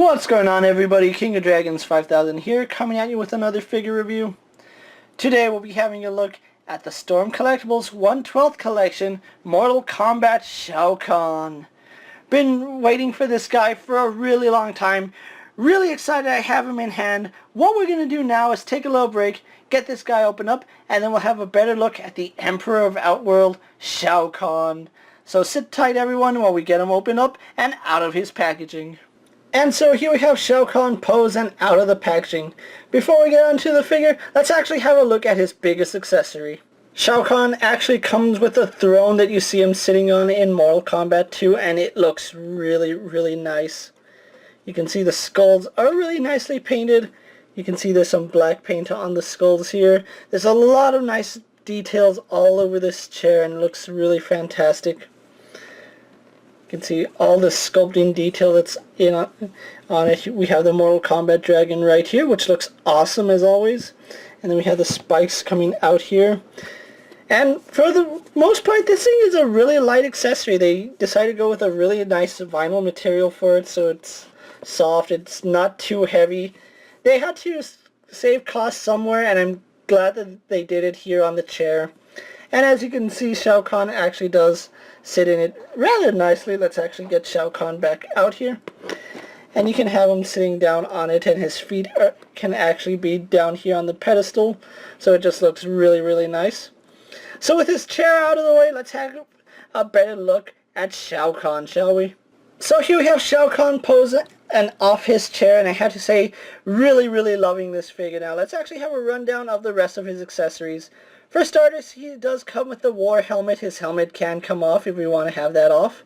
What's going on, everybody? KingofDragons 5000 here, coming at you with another figure review. Today we'll be having a look at the Storm Collectibles 1/12 collection Mortal Kombat Shao Kahn. Been waiting for this guy for a really long time. Really excited I have him in hand. What we're going to do now is take a little break, get this guy open up, and then we'll have a better look at the Emperor of Outworld, Shao Kahn. So sit tight, everyone, while we get him open up and out of his packaging. And so here we have Shao Kahn posed and out of the packaging. Before we get onto the figure, let's actually have a look at his biggest accessory. Shao Kahn actually comes with the throne that you see him sitting on in Mortal Kombat 2, and it looks really nice. You can see the skulls are really nicely painted. You can see there's some black paint on the skulls here. There's a lot of nice details all over this chair and it looks really fantastic. You can see all the sculpting detail that's on it. We have the Mortal Kombat dragon right here, which looks awesome as always. And then we have the spikes coming out here. And for the most part, this thing is a really light accessory. They decided to go with a really nice vinyl material for it, so it's soft, it's not too heavy. They had to save costs somewhere, and I'm glad that they did it here on the chair. And as you can see, Shao Kahn actually does sit in it rather nicely. Let's actually get Shao Kahn back out here. And you can have him sitting down on it, and his feet can actually be down here on the pedestal. So it just looks really nice. So with his chair out of the way, let's have a better look at Shao Kahn, shall we? So here we have Shao Kahn posing and off his chair, and I have to say, really loving this figure. Now let's actually have a rundown of the rest of his accessories. For starters, he does come with the war helmet. His helmet can come off if we want to have that off.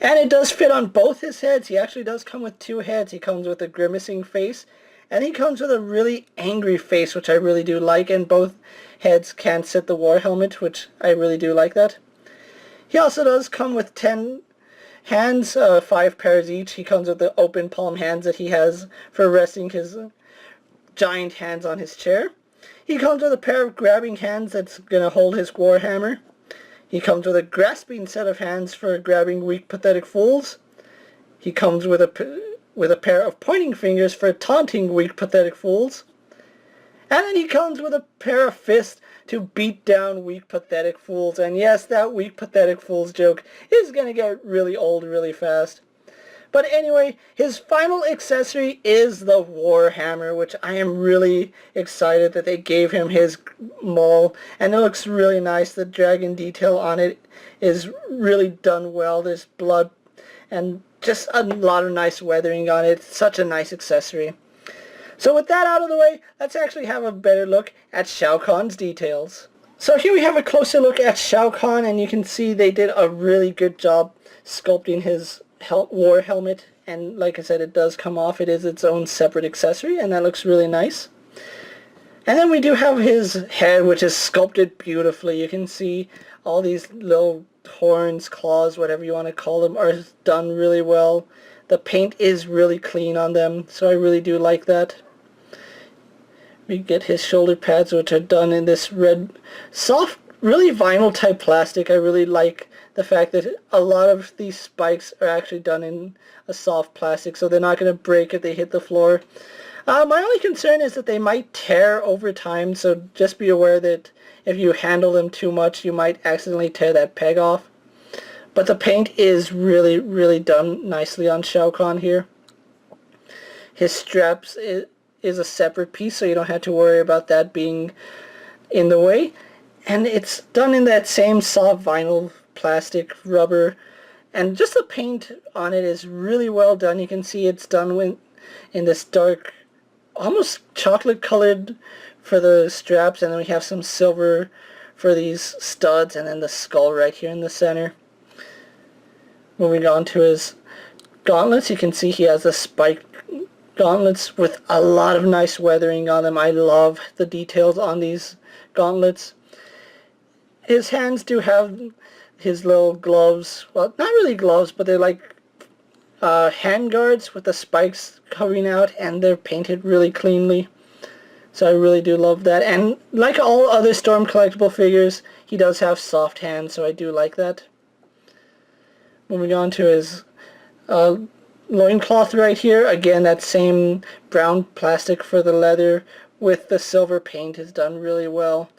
And it does fit on both his heads. He actually does come with two heads. He comes with a grimacing face, and he comes with a really angry face, which I really do like, and both heads can sit the war helmet, which I really do like that. He also does come with 10 hands, 5 pairs each. He comes with the open palm hands that he has for resting his giant hands on his chair. He comes with a pair of grabbing hands that's going to hold his warhammer. He comes with a grasping set of hands for grabbing weak, pathetic fools. He comes with a pair of pointing fingers for taunting weak, pathetic fools. And then he comes with a pair of fists to beat down weak, pathetic fools. And yes, that weak, pathetic fools joke is going to get really old really fast. But anyway, his final accessory is the Warhammer, which I am really excited that they gave him his maul. And it looks really nice. The dragon detail on it is really done well. There's blood and just a lot of nice weathering on it. It's such a nice accessory. So with that out of the way, let's actually have a better look at Shao Kahn's details. So here we have a closer look at Shao Kahn, and you can see they did a really good job sculpting his war helmet, and like I said, it does come off. It is its own separate accessory, and that looks really nice. And then we do have his head, which is sculpted beautifully. You can see all these little horns, claws, whatever you want to call them, are done really well. The paint is really clean on them, so I really do like that. We get his shoulder pads, which are done in this red, soft, really vinyl type plastic. I really like the fact that a lot of these spikes are actually done in a soft plastic, so they're not going to break if they hit the floor. My only concern is that they might tear over time, so just be aware that if you handle them too much, you might accidentally tear that peg off. But the paint is really done nicely on Shao Kahn here. His straps is a separate piece, so you don't have to worry about that being in the way. And it's done in that same soft vinyl plastic rubber, and just the paint on it is really well done. You can see it's done in this dark, almost chocolate colored for the straps, and then we have some silver for these studs, and then the skull right here in the center. Moving on to his gauntlets, you can see he has the spiked gauntlets with a lot of nice weathering on them. I love the details on these gauntlets. His hands do have his little gloves, well, not really gloves, but they're like hand guards with the spikes coming out, and they're painted really cleanly. So I really do love that. And like all other Storm collectible figures, he does have soft hands, so I do like that. Moving on to his loincloth right here. Again, that same brown plastic for the leather with the silver paint is done really well.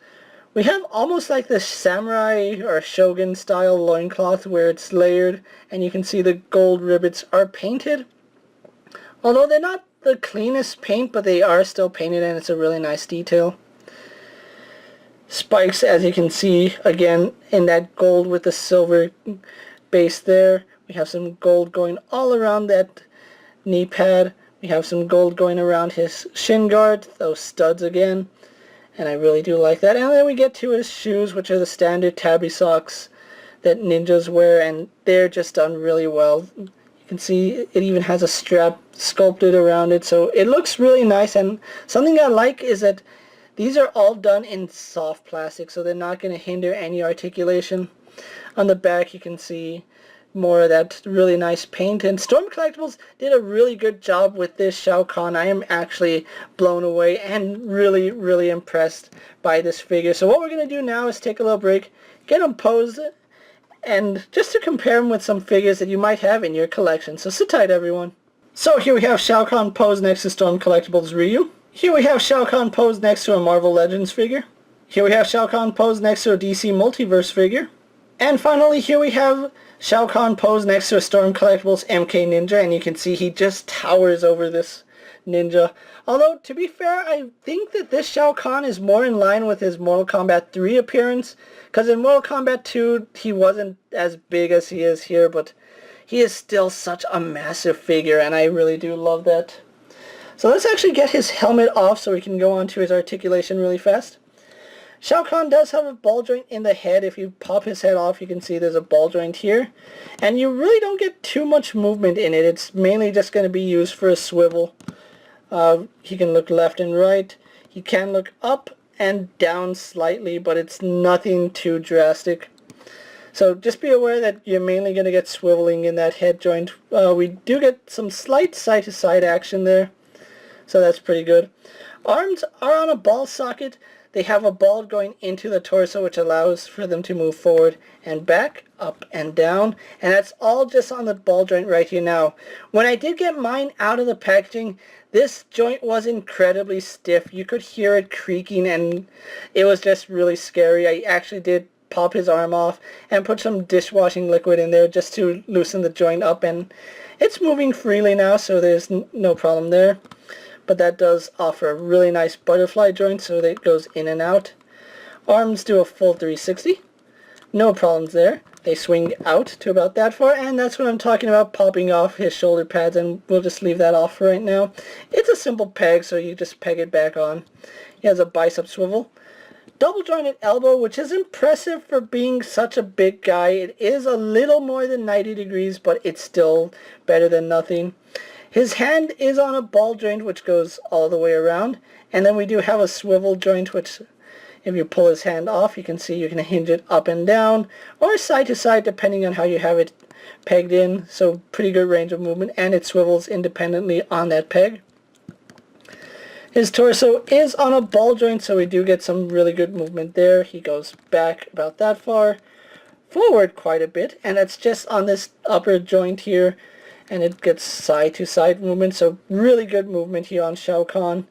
We have almost like the samurai or shogun style loincloth where it's layered and you can see the gold rivets are painted. Although they're not the cleanest paint, but they are still painted and it's a really nice detail. Spikes, as you can see, again in that gold with the silver base there. We have some gold going all around that knee pad. We have some gold going around his shin guard, those studs again. And I really do like that. And then we get to his shoes, which are the standard tabby socks that ninjas wear, and they're just done really well. You can see it even has a strap sculpted around it, so it looks really nice. And something I like is that these are all done in soft plastic, so they're not going to hinder any articulation. On the back you can see more of that really nice paint, and Storm Collectibles did a really good job with this Shao Kahn. I am actually blown away and really impressed by this figure. So what we're going to do now is take a little break, get him posed, and just to compare him with some figures that you might have in your collection. So sit tight, everyone. So here we have Shao Kahn posed next to Storm Collectibles Ryu. Here we have Shao Kahn posed next to a Marvel Legends figure. Here we have Shao Kahn posed next to a DC Multiverse figure. And finally, here we have Shao Kahn posed next to a Storm Collectibles MK Ninja, and you can see he just towers over this ninja. Although, to be fair, I think that this Shao Kahn is more in line with his Mortal Kombat 3 appearance, because in Mortal Kombat 2, he wasn't as big as he is here, but he is still such a massive figure, and I really do love that. So let's actually get his helmet off so we can go on to his articulation really fast. Shao Kahn does have a ball joint in the head. If you pop his head off, you can see there's a ball joint here. And you really don't get too much movement in it. It's mainly just going to be used for a swivel. He can look left and right. He can look up and down slightly, but it's nothing too drastic. So just be aware that you're mainly going to get swiveling in that head joint. We do get some slight side-to-side action there, so that's pretty good. Arms are on a ball socket. They have a ball going into the torso, which allows for them to move forward and back, up and down. And that's all just on the ball joint right here now. When I did get mine out of the packaging, this joint was incredibly stiff. You could hear it creaking, and it was just really scary. I actually did pop his arm off and put some dishwashing liquid in there just to loosen the joint up, and it's moving freely now, so there's no problem there. But that does offer a really nice butterfly joint so that it goes in and out. Arms do a full 360. No problems there. They swing out to about that far, and that's what I'm talking about, popping off his shoulder pads, and we'll just leave that off for right now. It's a simple peg, so you just peg it back on. He has a bicep swivel. Double jointed elbow, which is impressive for being such a big guy. It is a little more than 90 degrees, but it's still better than nothing. His hand is on a ball joint which goes all the way around, and then we do have a swivel joint which, if you pull his hand off, you can see you can hinge it up and down or side to side depending on how you have it pegged in, so pretty good range of movement, and it swivels independently on that peg. His torso is on a ball joint, so we do get some really good movement there. He goes back about that far, forward quite a bit, and that's just on this upper joint here, and it gets side to side movement, so really good movement here on Shao Kahn.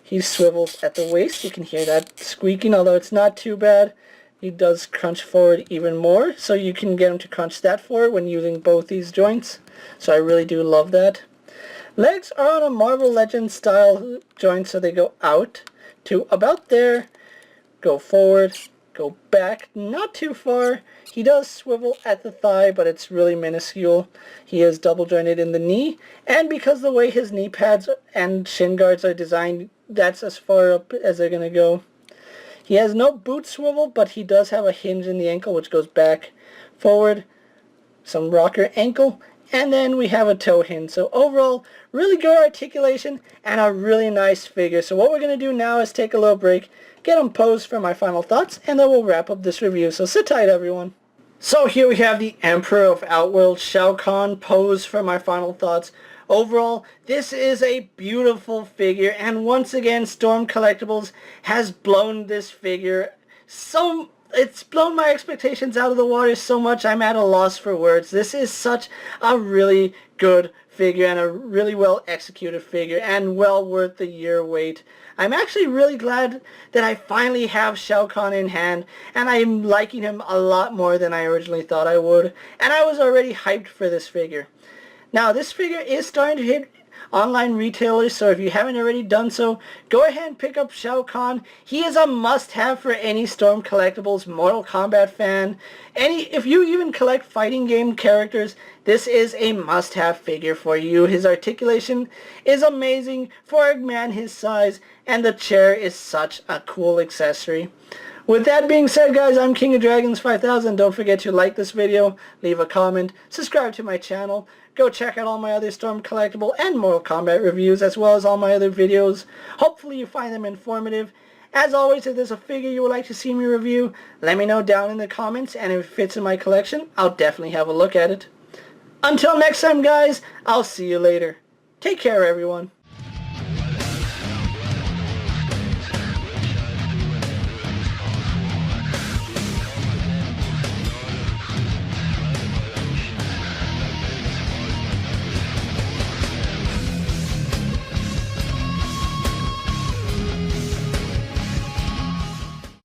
He swivels at the waist. You can hear that squeaking, although it's not too bad. He does crunch forward even more, so you can get him to crunch that forward when using both these joints, so I really do love that. Legs are on a Marvel Legends style joint, so they go out to about there, go forward, go back, not too far. He does swivel at the thigh, but it's really minuscule. He is double jointed in the knee, and because the way his knee pads and shin guards are designed, that's as far up as they're going to go. He has no boot swivel, but he does have a hinge in the ankle, which goes back, forward, some rocker ankle, and then we have a toe hinge. So overall, really good articulation and a really nice figure. So what we're going to do now is take a little break, get him posed for my final thoughts, and then we'll wrap up this review. So sit tight, everyone. So here we have the Emperor of Outworld, Shao Kahn, posed for my final thoughts. Overall, this is a beautiful figure, and once again, Storm Collectibles has blown this figure so... It's blown my expectations out of the water so much I'm at a loss for words. This is such a really good figure and a really well executed figure and well worth the year wait. I'm actually really glad that I finally have Shao Kahn in hand, and I'm liking him a lot more than I originally thought I would, and I was already hyped for this figure. Now this figure is starting to hit online retailers, so if you haven't already done so, go ahead and pick up Shao Kahn. He is a must-have for any Storm Collectibles Mortal Kombat fan. If you even collect fighting game characters, this is a must-have figure for you. His articulation is amazing for a man his size, and the chair is such a cool accessory. With that being said, guys, I'm KingofDragons 5000. Don't forget to like this video, leave a comment, subscribe to my channel. Go check out all my other Storm Collectible and Mortal Kombat reviews, as well as all my other videos. Hopefully you find them informative. As always, if there's a figure you would like to see me review, let me know down in the comments, and if it fits in my collection, I'll definitely have a look at it. Until next time, guys, I'll see you later. Take care, everyone.